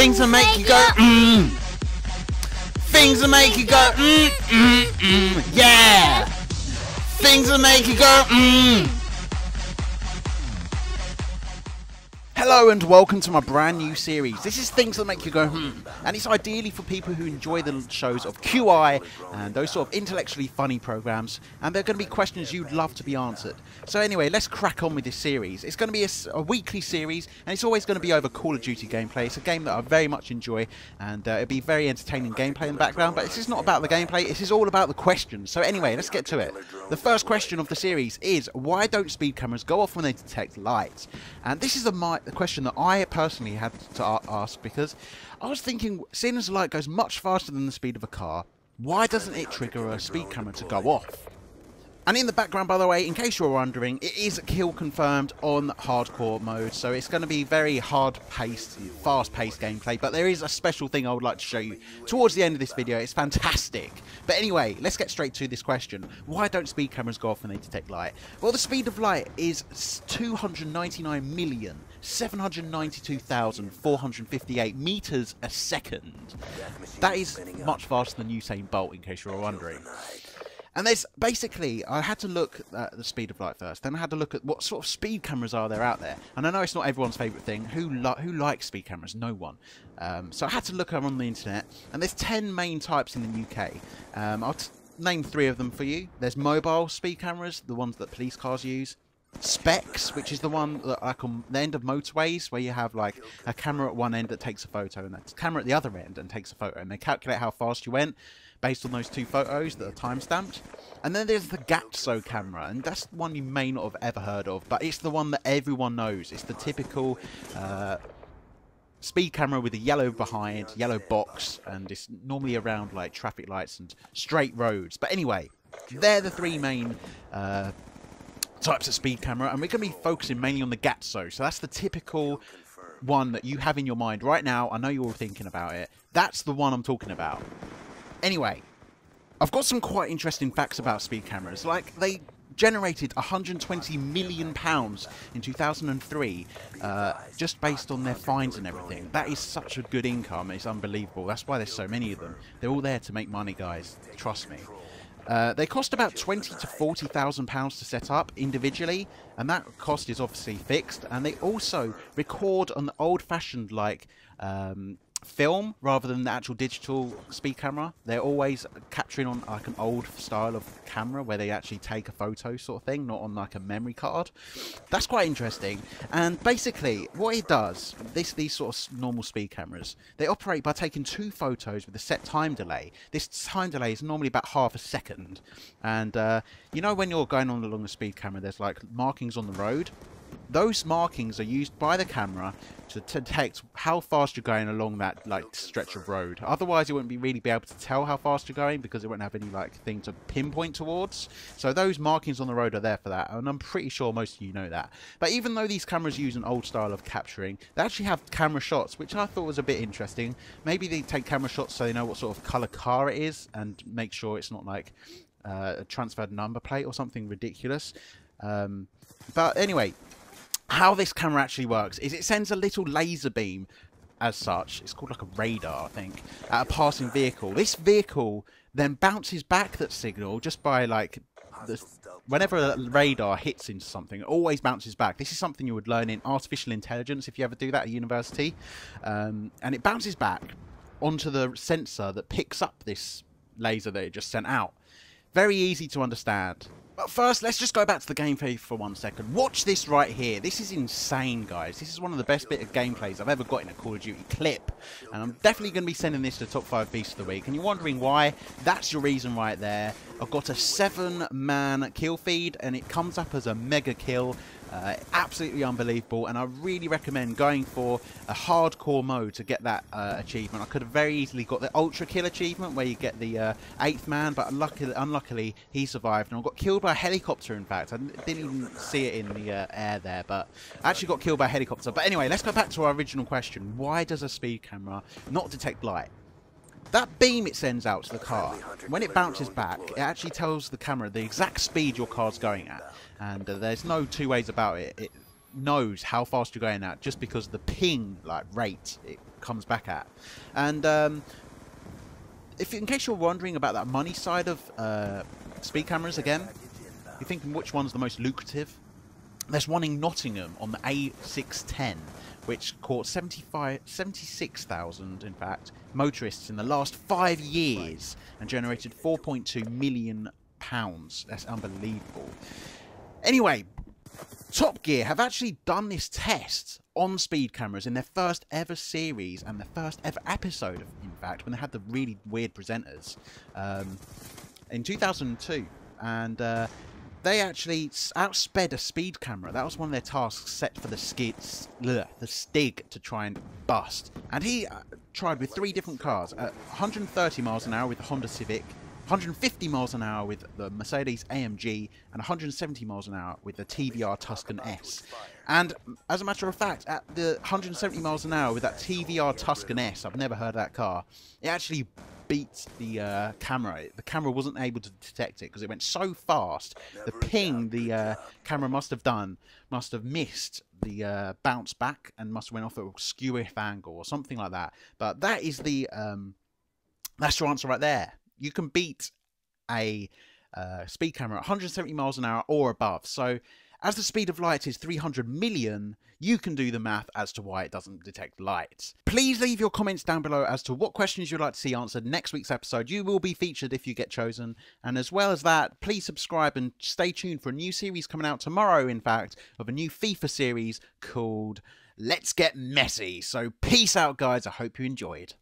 Things that make you go, Things that make you go, yeah. Things that make you go, Hello and welcome to my brand new series. This is Things That Make You Go and it's ideally for people who enjoy the shows of QI and those sort of intellectually funny programs, and they're going to be questions you'd love to be answered. So anyway, let's crack on with this series. It's going to be a weekly series, and it's always going to be over Call of Duty gameplay. It's a game that I very much enjoy, and it'll be very entertaining gameplay in the background, but this is not about the gameplay, this is all about the questions. So anyway, let's get to it. The first question of the series is, why don't speed cameras go off when they detect lights? And this is the question that I personally had to ask, because I was thinking, seeing as the light goes much faster than the speed of a car, why doesn't it trigger a speed camera to go off? And in the background, by the way, in case you're wondering, it is kill confirmed on hardcore mode, so it's going to be very hard-paced, fast-paced gameplay, but there is a special thing I would like to show you towards the end of this video. It's fantastic. But anyway, let's get straight to this question. Why don't speed cameras go off when they detect light? Well, the speed of light is 299,792,458 meters a second. That is much faster than Usain Bolt, in case you're wondering. And there's basically, I had to look at the speed of light first, then I had to look at what sort of speed cameras are there out there. And I know it's not everyone's favourite thing. Who likes speed cameras? No one. So I had to look on the internet, and there's 10 main types in the UK. I'll name 3 of them for you. There's mobile speed cameras, the ones that police cars use. Specs, which is the one that like on the end of motorways, where you have like a camera at one end that takes a photo and a camera at the other end and takes a photo, and they calculate how fast you went based on those 2 photos that are time stamped. And then there's the Gatso camera, and that's one you may not have ever heard of, but it's the one that everyone knows. It's the typical speed camera with a yellow behind, yellow box, and it's normally around like traffic lights and straight roads. But anyway, they're the 3 main types of speed camera, and we're going to be focusing mainly on the Gatso. So that's the typical one that you have in your mind right now. I know you're all thinking about it. That's the one I'm talking about. Anyway, I've got some quite interesting facts about speed cameras. Like, they generated £120 million in 2003 just based on their fines and everything. That is such a good income. It's unbelievable. That's why there's so many of them. They're all there to make money, guys. Trust me. They cost about £20,000 to £40,000 to set up individually, and that cost is obviously fixed. And they also record on the old-fashioned like film rather than the actual digital speed camera. They're always capturing on like an old style of camera where they actually take a photo sort of thing, not on like a memory card. That's quite interesting. And basically what it does, these sort of normal speed cameras, they operate by taking 2 photos with a set time delay. This time delay is normally about half a second, and you know, when you're going on along a speed camera, there's like markings on the road. Those markings are used by the camera to detect how fast you're going along that like stretch of road. Otherwise, you wouldn't really be able to tell how fast you're going, because it won't have any like thing to pinpoint towards. So those markings on the road are there for that, and I'm pretty sure most of you know that. But even though these cameras use an old style of capturing, they actually have camera shots, which I thought was a bit interesting. Maybe they take camera shots so they know what sort of colour car it is, and make sure it's not like a transferred number plate or something ridiculous. But anyway, how this camera actually works is it sends a little laser beam, as such, it's called like a radar I think, at a passing vehicle. This vehicle then bounces back that signal just by like whenever a radar hits into something, it always bounces back. This is something you would learn in artificial intelligence if you ever do that at university. And it bounces back onto the sensor that picks up this laser that it just sent out. Very easy to understand. But first, let's just go back to the gameplay for 1 second. Watch this right here. This is insane, guys. This is one of the best bit of gameplays I've ever got in a Call of Duty clip. And I'm definitely going to be sending this to the top 5 beasts of the week. And you're wondering why? That's your reason right there. I've got a 7-man kill feed, and it comes up as a mega kill. Absolutely unbelievable, and I really recommend going for a hardcore mode to get that achievement. I could have very easily got the ultra kill achievement where you get the 8th man, but unluckily he survived, and I got killed by a helicopter. In fact, I didn't even see it in the air there, but I actually got killed by a helicopter. But anyway, let's go back to our original question. Why does a speed camera not detect light? That beam it sends out to the car, when it bounces back, it actually tells the camera the exact speed your car's going at. And there's no 2 ways about it. knows how fast you're going at just because of the ping like rate it comes back at. And in case you're wondering about that money side of speed cameras again, you're thinking which one's the most lucrative. There's one in Nottingham on the A610, which caught 76,000, in fact, motorists in the last 5 years and generated £4.2 million. That's unbelievable. Anyway, Top Gear have actually done this test on speed cameras in their first ever series and their first ever episode, in fact, when they had the really weird presenters in 2002. And they actually outsped a speed camera. That was one of their tasks set for the Stig to try and bust. And he tried with 3 different cars at 130 miles an hour with the Honda Civic, 150 miles an hour with the Mercedes AMG, and 170 miles an hour with the TVR Tuscan S. And as a matter of fact, at the 170 miles an hour with that TVR Tuscan S, I've never heard of that car, it actually beat the camera. The camera wasn't able to detect it because it went so fast. The ping the camera must have missed the bounce back and must have went off at a skew-if angle or something like that. But that is the that's your answer right there. You can beat a speed camera at 170 miles an hour or above. So as the speed of light is 300 million, you can do the math as to why it doesn't detect light. Please leave your comments down below as to what questions you'd like to see answered next week's episode. You will be featured if you get chosen. And as well as that, please subscribe and stay tuned for a new series coming out tomorrow, in fact, of a new FIFA series called Let's Get Messy. So peace out, guys. I hope you enjoyed.